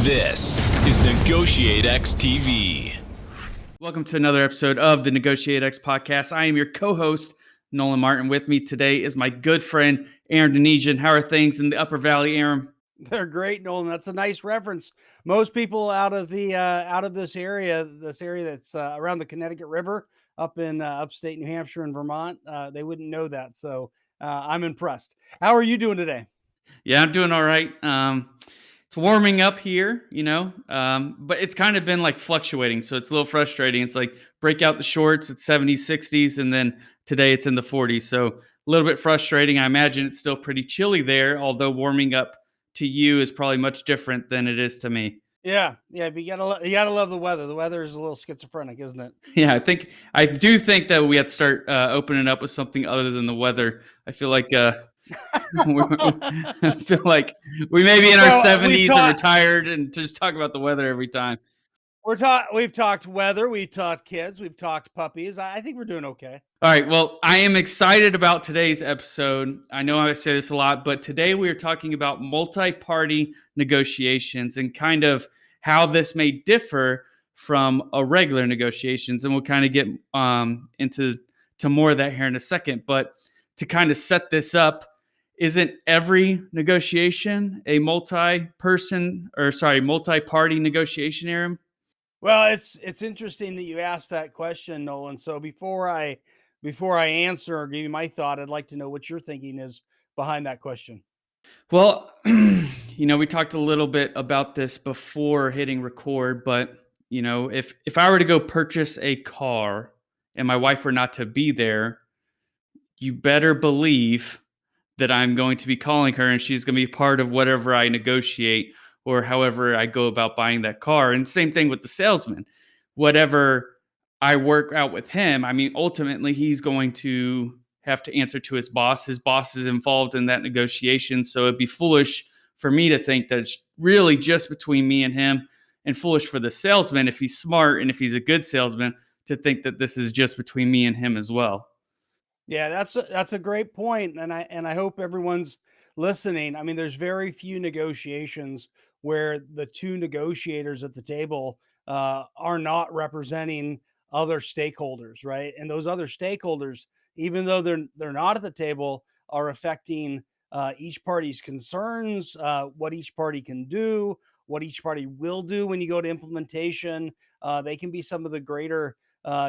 This is NEGOTIATEx TV. Welcome to another episode of the NEGOTIATEx podcast. I am your co-host, Nolan Martin. With me today is my good friend, Aram and Nolan. How are things in the Upper Valley, Aram? They're great, Nolan. That's a nice reference. Most people out of this area that's around the Connecticut River, up in upstate New Hampshire and Vermont, they wouldn't know that. So I'm impressed. How are you doing today? Yeah, I'm doing all right. It's warming up here, but it's kind of been like fluctuating. So it's a little frustrating. It's like break out the shorts, it's 70s, 60s, and then today it's in the 40s. So a little bit frustrating. I imagine it's still pretty chilly there, although warming up to you is probably much different than it is to me. Yeah. But you gotta love the weather. The weather is a little schizophrenic, isn't it? Yeah, I do think that we had to start opening up with something other than the weather. I feel like I feel like we may be in our 70s and retired and just talk about the weather every time. We've talked weather, we've talked kids, we've talked puppies. I think we're doing okay. All right. Well, I am excited about today's episode. I know I say this a lot, but today we are talking about multi-party negotiations and kind of how this may differ from a regular negotiations. And we'll kind of get into more of that here in a second. But to kind of set this up, isn't every negotiation a multi-party negotiation, Aram? Well, it's interesting that you asked that question, Nolan. So before I answer or give you my thought, I'd like to know what your thinking is behind that question. Well, we talked a little bit about this before hitting record, but if I were to go purchase a car and my wife were not to be there, you better believe that I'm going to be calling her and she's going to be part of whatever I negotiate or however I go about buying that car. And same thing with the salesman. Whatever I work out with him, I mean, ultimately he's going to have to answer to his boss. His boss is involved in that negotiation. So it'd be foolish for me to think that it's really just between me and him, and foolish for the salesman, if he's smart and if he's a good salesman, to think that this is just between me and him as well. Yeah, that's a great point, and I hope everyone's listening. I mean, there's very few negotiations where the two negotiators at the table are not representing other stakeholders, right? And those other stakeholders, even though they're not at the table, are affecting each party's concerns, what each party can do, what each party will do when you go to implementation. They can be some of the greater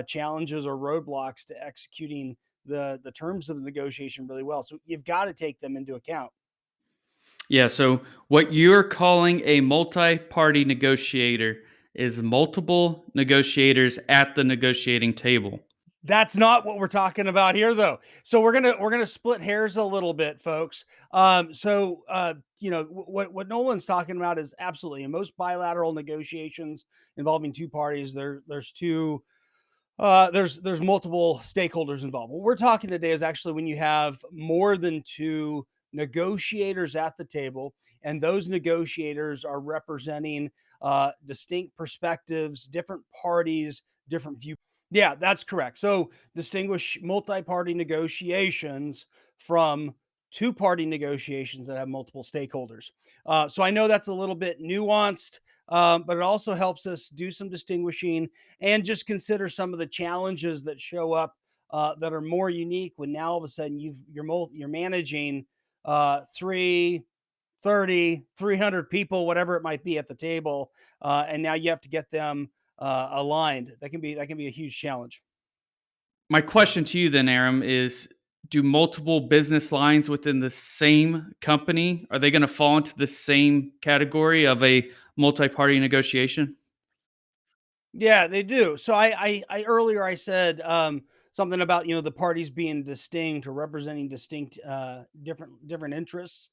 challenges or roadblocks to executing the terms of the negotiation really well. So you've got to take them into account. Yeah. So what you're calling a multi-party negotiator is multiple negotiators at the negotiating table. That's not what we're talking about here, though. So we're gonna split hairs a little bit, folks. What Nolan's talking about is absolutely in most bilateral negotiations involving two parties. There's multiple stakeholders involved. What we're talking today is actually when you have more than two negotiators at the table, and those negotiators are representing distinct perspectives, different parties, different views. Yeah, that's correct. So distinguish multi-party negotiations from two-party negotiations that have multiple stakeholders. So I know that's a little bit nuanced, but it also helps us do some distinguishing and just consider some of the challenges that show up that are more unique when now all of a sudden you're managing 30, 300 people, whatever it might be at the table, and now you have to get them aligned. That can be a huge challenge. My question to you then, Aram, is do multiple business lines within the same company, are they going to fall into the same category of a multi-party negotiation? Yeah, they do. So I earlier I said something about the parties being distinct or representing distinct different interests.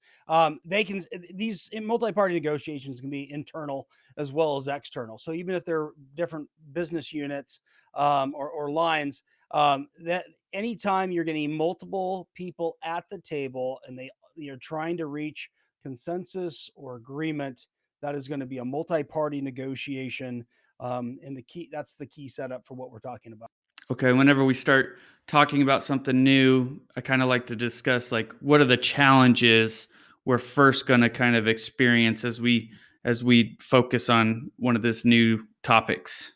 They can these multi-party negotiations can be internal as well as external. So even if they're different business units or lines, that anytime you're getting multiple people at the table and you're trying to reach consensus or agreement, that is going to be a multi-party negotiation. And that's the key setup for what we're talking about. Okay, whenever we start talking about something new, I kind of like to discuss like what are the challenges we're first going to kind of experience as we as we focus on one of this new topics?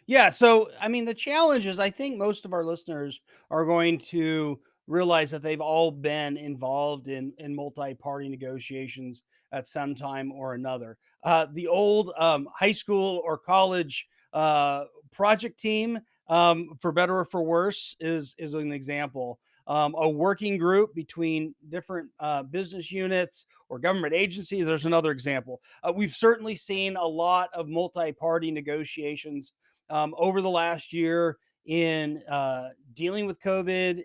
Yeah. So, I mean, the challenge is I think most of our listeners are going to realize that they've all been involved in multi-party negotiations at some time or another. The old high school or college project team, for better or for worse, is an example. A working group between different business units or government agencies. There's another example. We've certainly seen a lot of multi-party negotiations over the last year in dealing with COVID,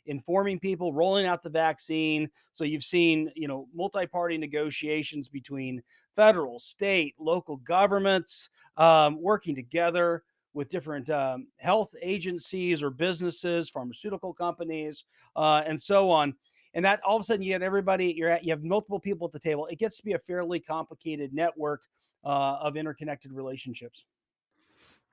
informing people, rolling out the vaccine. So you've seen, multi-party negotiations between federal, state, local governments working together with different health agencies or businesses, pharmaceutical companies, and so on. And that all of a sudden you get everybody. You have multiple people at the table. It gets to be a fairly complicated network of interconnected relationships.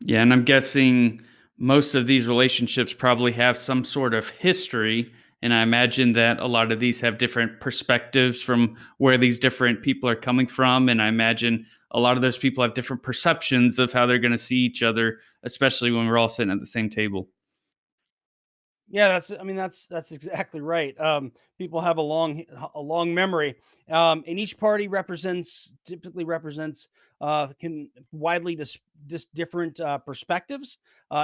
Yeah, and I'm guessing most of these relationships probably have some sort of history. And I imagine that a lot of these have different perspectives from where these different people are coming from. And I imagine a lot of those people have different perceptions of how they're going to see each other, especially when we're all sitting at the same table. Yeah, that's exactly right. People have a long memory, and each party typically represents can widely different perspectives,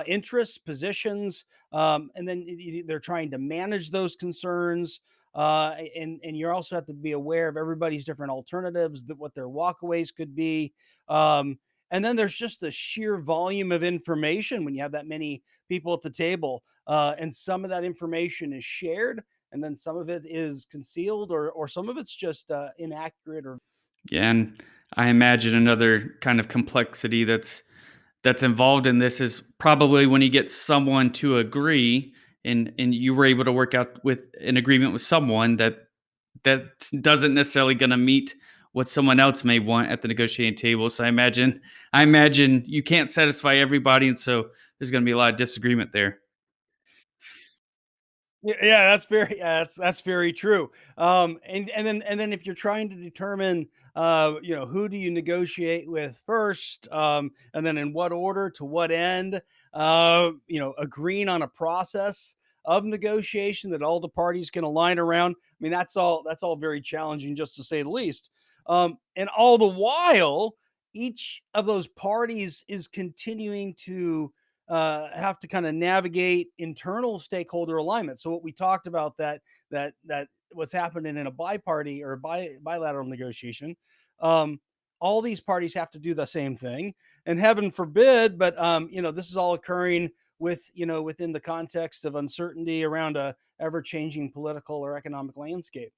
interests, positions, and then they're trying to manage those concerns. And you also have to be aware of everybody's different alternatives, that what their walkaways could be. And then there's just the sheer volume of information when you have that many people at the table, and some of that information is shared, and then some of it is concealed, or some of it's just inaccurate or Yeah, and I imagine another kind of complexity that's involved in this is probably when you get someone to agree and you were able to work out with an agreement with someone that doesn't necessarily going to meet what someone else may want at the negotiating table. So I imagine you can't satisfy everybody, and so there's going to be a lot of disagreement there. Yeah, that's very true. And then if you're trying to determine, who do you negotiate with first, and then in what order to what end, agreeing on a process of negotiation that all the parties can align around. I mean, that's all very challenging, just to say the least. And all the while, each of those parties is continuing to have to kind of navigate internal stakeholder alignment. So what we talked about, that what's happening in a bi-party or bilateral negotiation, um, all these parties have to do the same thing, and heaven forbid, but this is all occurring within the context of uncertainty around a ever-changing political or economic landscape.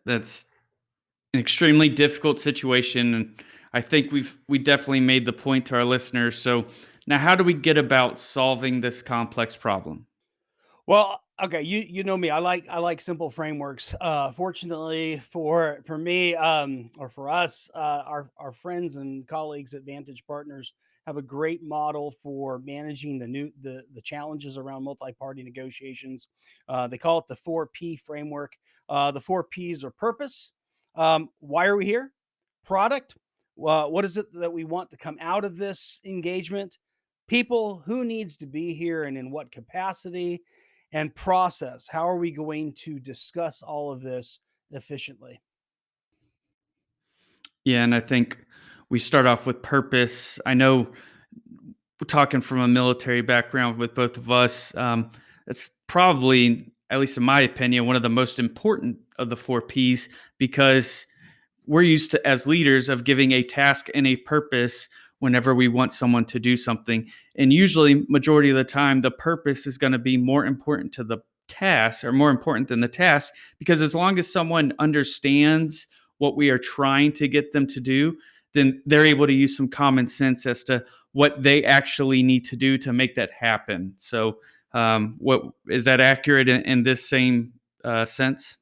That's an extremely difficult situation, and I think we definitely made the point to our listeners. So now, how do we get about solving this complex problem? Well, okay, you know me. I like simple frameworks. Fortunately for me, or for us, our friends and colleagues at Vantage Partners have a great model for managing the challenges around multi-party negotiations. They call it the 4P framework. The 4Ps are purpose. Why are we here? Product. What is it that we want to come out of this engagement? People, who needs to be here and in what capacity, and process. How are we going to discuss all of this efficiently? Yeah, and I think we start off with purpose. I know we're talking from a military background with both of us. It's probably, at least in my opinion, one of the most important of the 4Ps, because we're used to, as leaders, of giving a task and a purpose whenever we want someone to do something. And usually, majority of the time, the purpose is going to be more important to the task, or more important than the task, because as long as someone understands what we are trying to get them to do, then they're able to use some common sense as to what they actually need to do to make that happen. So, what is that accurate in this same sense?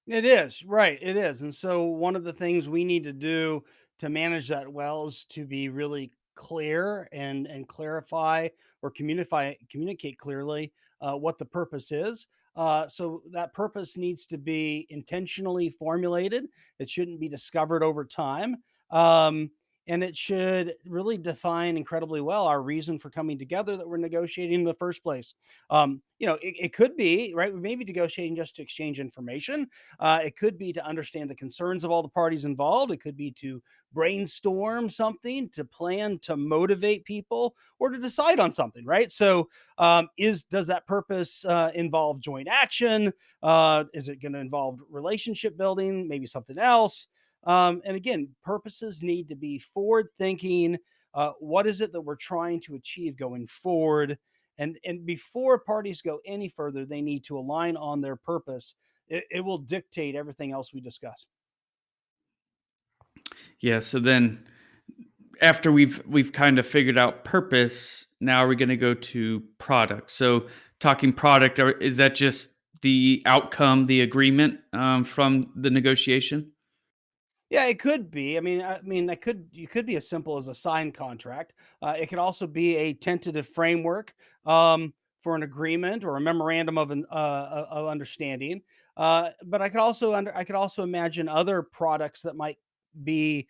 It is, right. It is. And so one of the things we need to do to manage that well is to be really clear and clarify or communicate clearly what the purpose is. So that purpose needs to be intentionally formulated. It shouldn't be discovered over time. Um, and it should really define incredibly well our reason for coming together, that we're negotiating in the first place. It could be, right, we may be negotiating just to exchange information. It could be to understand the concerns of all the parties involved. It could be to brainstorm something, to plan, to motivate people, or to decide on something, right? So is does that purpose involve joint action? Is it going to involve relationship building? Maybe something else? And again, purposes need to be forward thinking. What is it that we're trying to achieve going forward? And before parties go any further, they need to align on their purpose. It will dictate everything else we discuss. Yeah. So then after we've kind of figured out purpose, now we're going to go to product. So talking product, is that just the outcome, the agreement from the negotiation? Yeah, it could be. That could you could be as simple as a signed contract. It could also be a tentative framework for an agreement or a memorandum of understanding. But I could also imagine other products that might be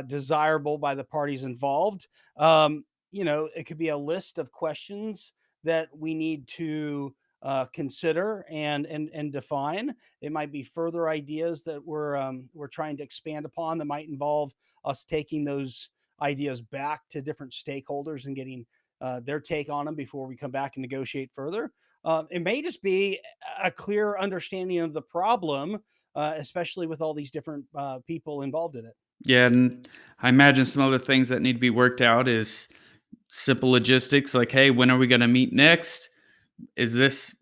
desirable by the parties involved. It could be a list of questions that we need to consider and define. It might be further ideas that we're trying to expand upon, that might involve us taking those ideas back to different stakeholders and getting their take on them before we come back and negotiate further. It may just be a clear understanding of the problem, especially with all these different people involved in it. Yeah, and I imagine some other things that need to be worked out is simple logistics, like, hey, when are we going to meet next? Is this,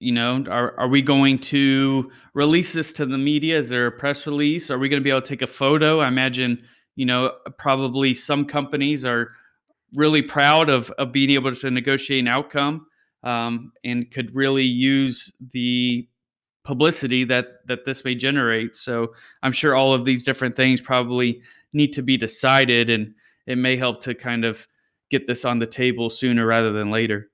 are we going to release this to the media? Is there a press release? Are we going to be able to take a photo? I imagine, probably some companies are really proud of being able to negotiate an outcome, and could really use the publicity that this may generate. So I'm sure all of these different things probably need to be decided, and it may help to kind of get this on the table sooner rather than later.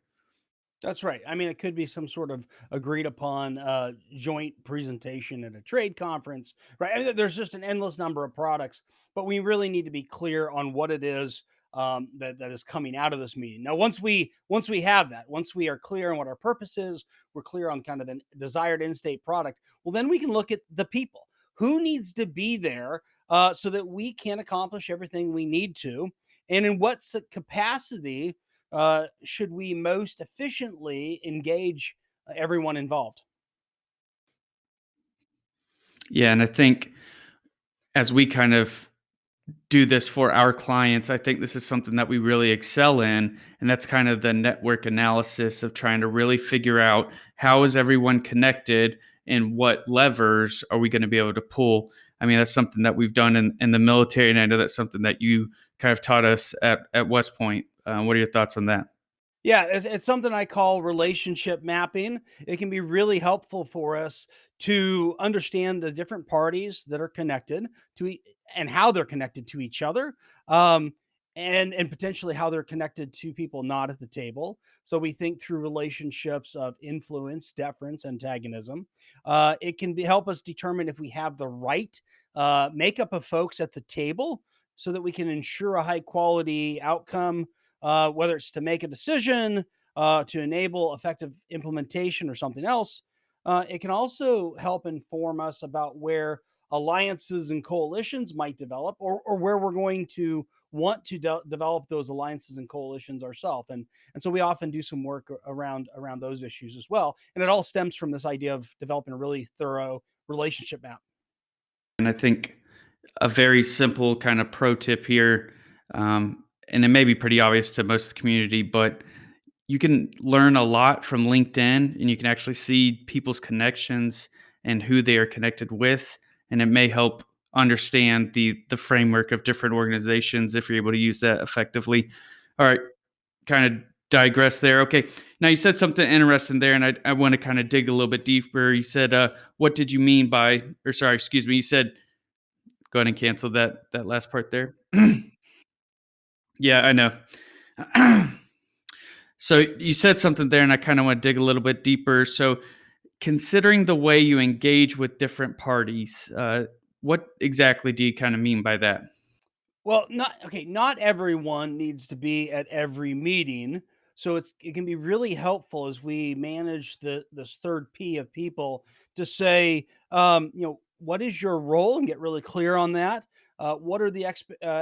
That's right. It could be some sort of agreed upon joint presentation at a trade conference, right? There's just an endless number of products, but we really need to be clear on what it is that is coming out of this meeting. Now, once we have that, once we are clear on what our purpose is, we're clear on kind of a desired end state product. Well, then we can look at the people who needs to be there so that we can accomplish everything we need to, and in what capacity should we most efficiently engage everyone involved? Yeah, and I think as we kind of do this for our clients, I think this is something that we really excel in. And that's kind of the network analysis of trying to really figure out how is everyone connected and what levers are we going to be able to pull. I mean, that's something that we've done in the military. And I know that's something that you kind of taught us at West Point. What are your thoughts on that? Yeah, it's something I call relationship mapping. It can be really helpful for us to understand the different parties that are connected and how they're connected to each other, um, and potentially how they're connected to people not at the table. So we think through relationships of influence, deference, antagonism. It can help us determine if we have the right makeup of folks at the table, so that we can ensure a high quality outcome, whether it's to make a decision, to enable effective implementation, or something else. It can also help inform us about where alliances and coalitions might develop, or where we're going to want to develop those alliances and coalitions ourselves. And so we often do some work around those issues as well. And it all stems from this idea of developing a really thorough relationship map. And I think a very simple kind of pro tip here, and it may be pretty obvious to most of the community, but you can learn a lot from LinkedIn, and you can actually see people's connections and who they are connected with, and it may help understand the framework of different organizations if you're able to use that effectively. All right, kind of digress there. Okay, now you said something interesting there, and I want to kind of dig a little bit deeper. You said, "What did you mean by?" Or sorry, excuse me. You said, "Go ahead and cancel that last part there." Yeah, I know. So you said something there, and I kind of want to dig a little bit deeper. So considering the way you engage with different parties, what exactly do you kind of mean by that? Well, not everyone needs to be at every meeting. So it can be really helpful as we manage this third P of people to say, what is your role and get really clear on that. What are the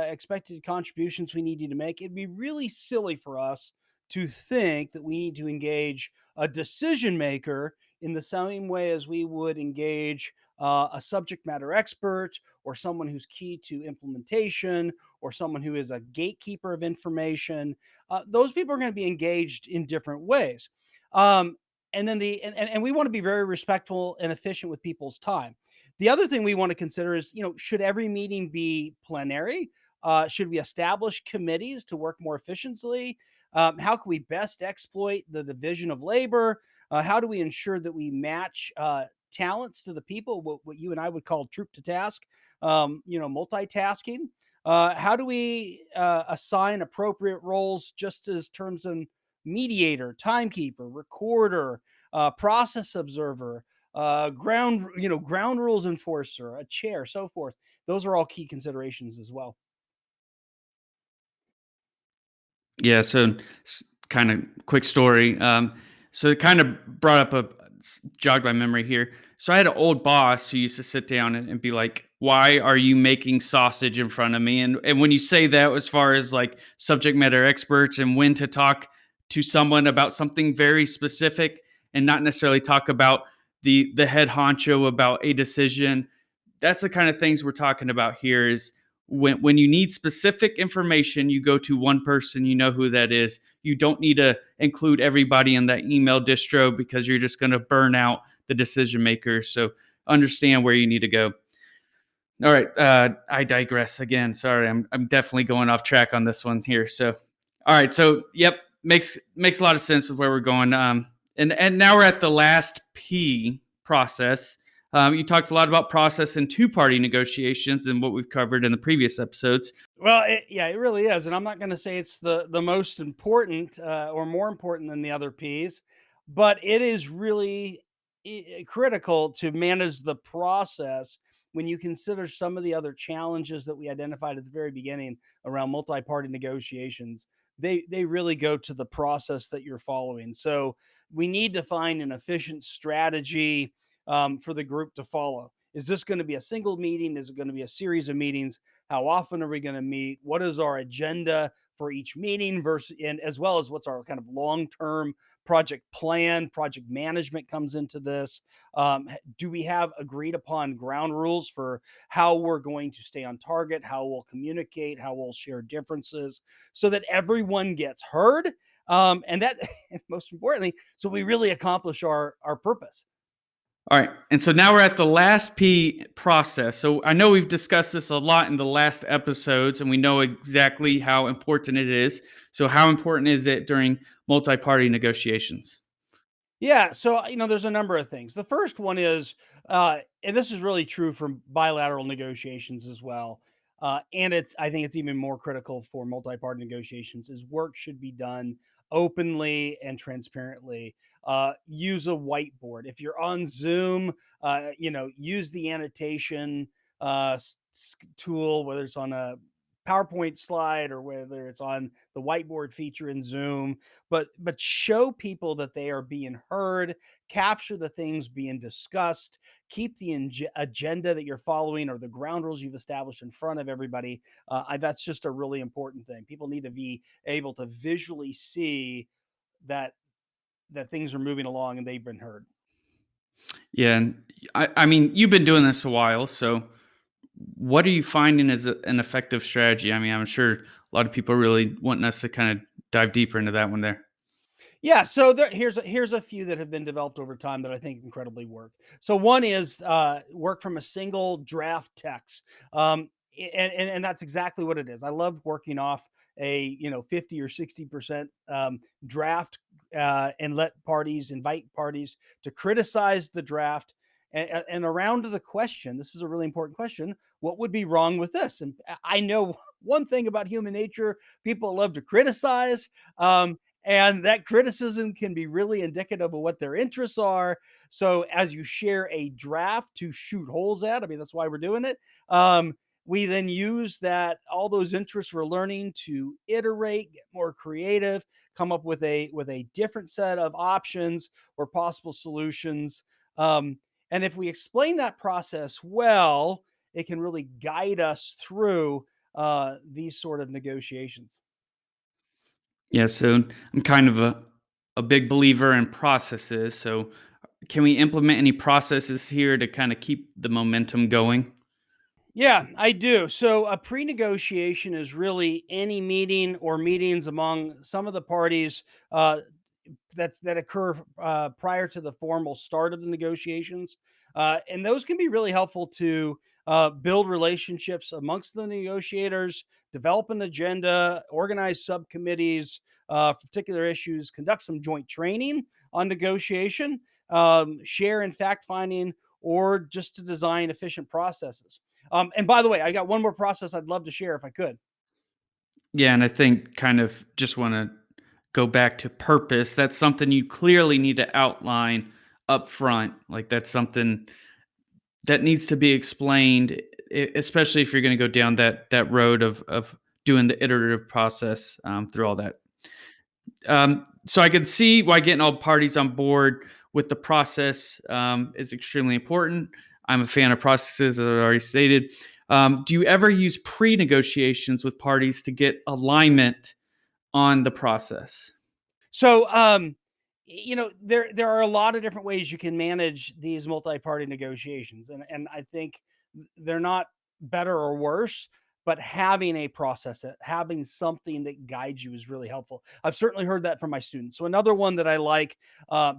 expected contributions we need you to make? It'd be really silly for us to think that we need to engage a decision maker in the same way as we would engage a subject matter expert or someone who's key to implementation or someone who is a gatekeeper of information. Those people are going to be engaged in different ways. Um, and then and we want to be very respectful and efficient with people's time. The other thing we want to consider is, should every meeting be plenary? Should we establish committees to work more efficiently? How can we best exploit the division of labor? How do we ensure that we match talents to the people, what you and I would call troop to task, multitasking? How do we assign appropriate roles just as terms of mediator, timekeeper, recorder, process observer, ground rules enforcer, a chair, so forth? Those are all key considerations as well. Yeah, so kind of quick story. So it kind of brought up jogged my memory here. So I had an old boss who used to sit down and be like, "Why are you making sausage in front of me?" And when you say that, as far as like subject matter experts and when to talk to someone about something very specific and not necessarily talk about the head honcho about a decision, that's the kind of things we're talking about here. Is when you need specific information, you go to one person, you know who that is. You don't need to include everybody in that email distro because you're just going to burn out the decision makers. So understand where you need to go. All right, I digress again. Sorry, I'm definitely going off track on this one here. So, all right, so yep, makes a lot of sense with where we're going. And now we're at the last P, process. You talked a lot about process and two-party negotiations and what we've covered in the previous episodes. Well, yeah, it really is, and I'm not going to say it's the most important or more important than the other P's, but it is really critical to manage the process when you consider some of the other challenges that we identified at the very beginning around multi-party negotiations. They really go to the process that you're following. So we need to find an efficient strategy for the group to follow. Is this going to be a single meeting? Is it going to be a series of meetings? How often are we going to meet? What is our agenda for each meeting versus, and as well as what's our kind of long-term project plan? Project management comes into this. Do we have agreed upon ground rules for how we're going to stay on target, how we'll communicate, how we'll share differences so that everyone gets heard? And that, and most importantly, so we really accomplish our purpose. All right. And so now we're at the last P, process. So I know we've discussed this a lot in the last episodes and we know exactly how important it is. So how important is it during multi-party negotiations? Yeah, so there's a number of things. The first one is, and this is really true for bilateral negotiations as well, and I think it's even more critical for multi-party negotiations. Is work should be done openly and transparently. Use a whiteboard. If you're on Zoom, use the annotation tool, whether it's on a PowerPoint slide or whether it's on the whiteboard feature in Zoom, but show people that they are being heard, capture the things being discussed, keep the agenda that you're following or the ground rules you've established in front of everybody. That's just a really important thing. People need to be able to visually see that things are moving along and they've been heard. Yeah. And I mean, you've been doing this a while. So what are you finding as an effective strategy? I mean, I'm sure a lot of people really wanting us to kind of dive deeper into that one there. Yeah, so here's a few that have been developed over time that I think incredibly work. So one is work from a single draft text, and that's exactly what it is. I love working off a 50 or 60% draft, and invite parties to criticize the draft. And around to the question, this is a really important question. What would be wrong with this? And I know one thing about human nature: people love to criticize. And that criticism can be really indicative of what their interests are. So as you share a draft to shoot holes at, I mean, that's why we're doing it. We then use that all those interests we're learning to iterate, get more creative, come up with a different set of options or possible solutions. Um, and if we explain that process well, it can really guide us through these sort of negotiations. Yeah, so I'm kind of a big believer in processes. So can we implement any processes here to kind of keep the momentum going? Yeah, I do. So a pre-negotiation is really any meeting or meetings among some of the parties that occur prior to the formal start of the negotiations, and those can be really helpful to build relationships amongst the negotiators, develop an agenda, organize subcommittees for particular issues, conduct some joint training on negotiation, share in fact finding, or just to design efficient processes. And by the way, I got one more process I'd love to share if I could. Yeah, and I think kind of just want to go back to purpose. That's something you clearly need to outline up front. Like that's something that needs to be explained, especially if you're going to go down that road of doing the iterative process through all that. So I could see why getting all parties on board with the process is extremely important. I'm a fan of processes, as I already stated. Do you ever use pre-negotiations with parties to get alignment on the process? So, there are a lot of different ways you can manage these multi-party negotiations, and I think they're not better or worse, but having a process, having something that guides you is really helpful. I've certainly heard that from my students. So another one that I like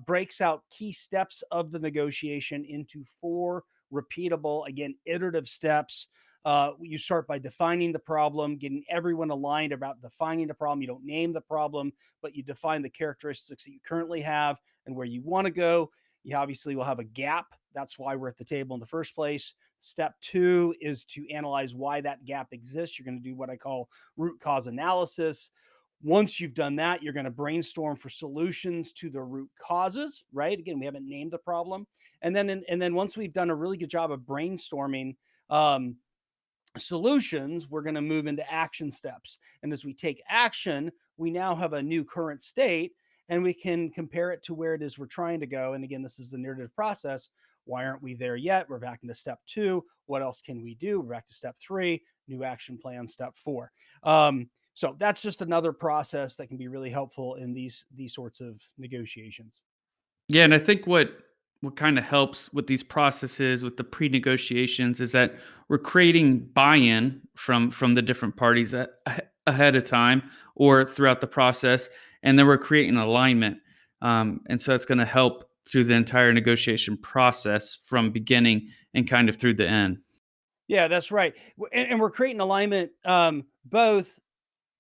breaks out key steps of the negotiation into four repeatable, again, iterative steps. You start by defining the problem, getting everyone aligned about defining the problem. You don't name the problem, but you define the characteristics that you currently have and where you want to go. You obviously will have a gap. That's why we're at the table in the first place. Step two is to analyze why that gap exists. You're going to do what I call root cause analysis. Once you've done that, you're going to brainstorm for solutions to the root causes, right? Again, we haven't named the problem. And then once we've done a really good job of brainstorming um, solutions, we're going to move into action steps. And as we take action, we now have a new current state and we can compare it to where it is we're trying to go. And again, this is the narrative process. Why aren't we there yet? We're back into step two. What else can we do? We're back to step three, new action plan, step four. So that's just another process that can be really helpful in these sorts of negotiations. Yeah, and I think what kind of helps with these processes with the pre-negotiations is that we're creating buy-in from the different parties ahead of time or throughout the process, and then we're creating alignment. And so it's going to help through the entire negotiation process from beginning and kind of through the end. Yeah, that's right. And we're creating alignment both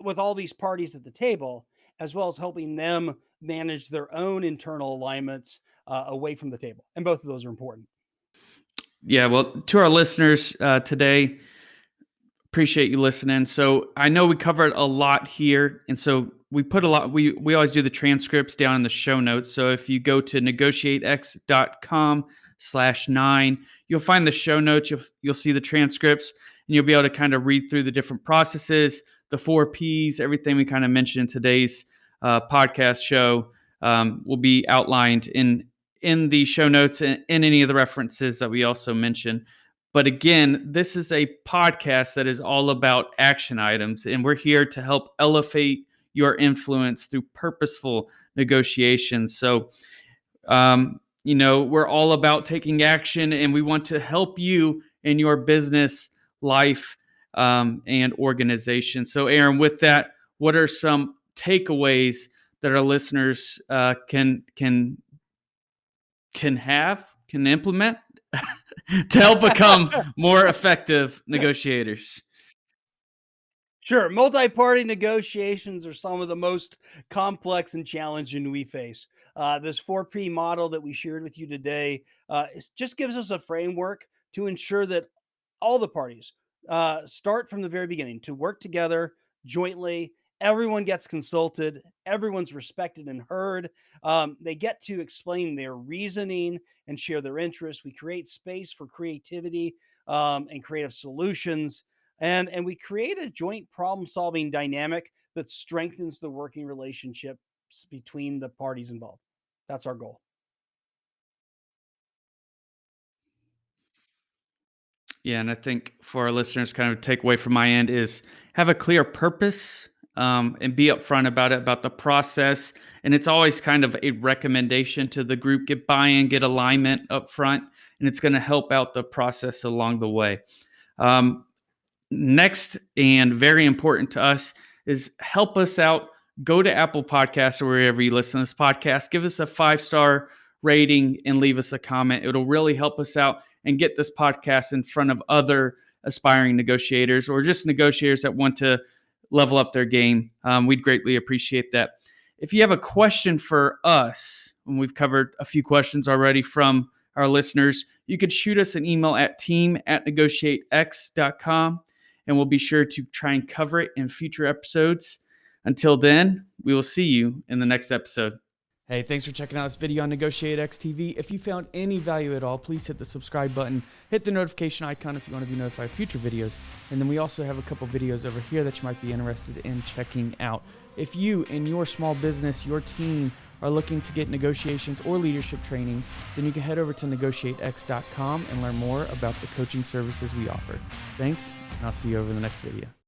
with all these parties at the table, as well as helping them manage their own internal alignments away from the table. And both of those are important. Yeah, well, to our listeners today, appreciate you listening. So I know we covered a lot here, and so we put a lot. We always do the transcripts down in the show notes. So if you go to negotiatex.com/9, you'll find the show notes. You'll see the transcripts, and you'll be able to kind of read through the different processes, the four P's, everything we kind of mentioned in today's podcast show will be outlined in the show notes and in any of the references that we also mentioned. But again, this is a podcast that is all about action items, and we're here to help elevate your influence through purposeful negotiations. So, we're all about taking action, and we want to help you in your business life and organization. So, Aaron, with that, what are some takeaways that our listeners can implement to help become more effective negotiators? Sure. Multi party negotiations are some of the most complex and challenging we face. This 4P model that we shared with you today just gives us a framework to ensure that all the parties start from the very beginning to work together jointly Everyone gets consulted. Everyone's respected and heard. They get to explain their reasoning and share their interests. We create space for creativity and creative solutions. And we create a joint problem solving dynamic that strengthens the working relationships between the parties involved. That's our goal. Yeah, and I think for our listeners, kind of takeaway from my end is have a clear purpose, and be upfront about it, about the process. And it's always kind of a recommendation to the group. Get buy-in, get alignment up front, and it's going to help out the process along the way. Next, and very important to us, is help us out. Go to Apple Podcasts or wherever you listen to this podcast. Give us a 5-star rating and leave us a comment. It'll really help us out and get this podcast in front of other aspiring negotiators or just negotiators that want to level up their game. We'd greatly appreciate that. If you have a question for us, and we've covered a few questions already from our listeners, you could shoot us an email at team@negotiatex.com, and we'll be sure to try and cover it in future episodes. Until then, we will see you in the next episode. Hey, thanks for checking out this video on NEGOTIATEx TV. If you found any value at all, please hit the subscribe button, hit the notification icon if you want to be notified of future videos. And then we also have a couple videos over here that you might be interested in checking out. If you and your small business, your team, are looking to get negotiations or leadership training, then you can head over to NEGOTIATEx.com and learn more about the coaching services we offer. Thanks, and I'll see you over in the next video.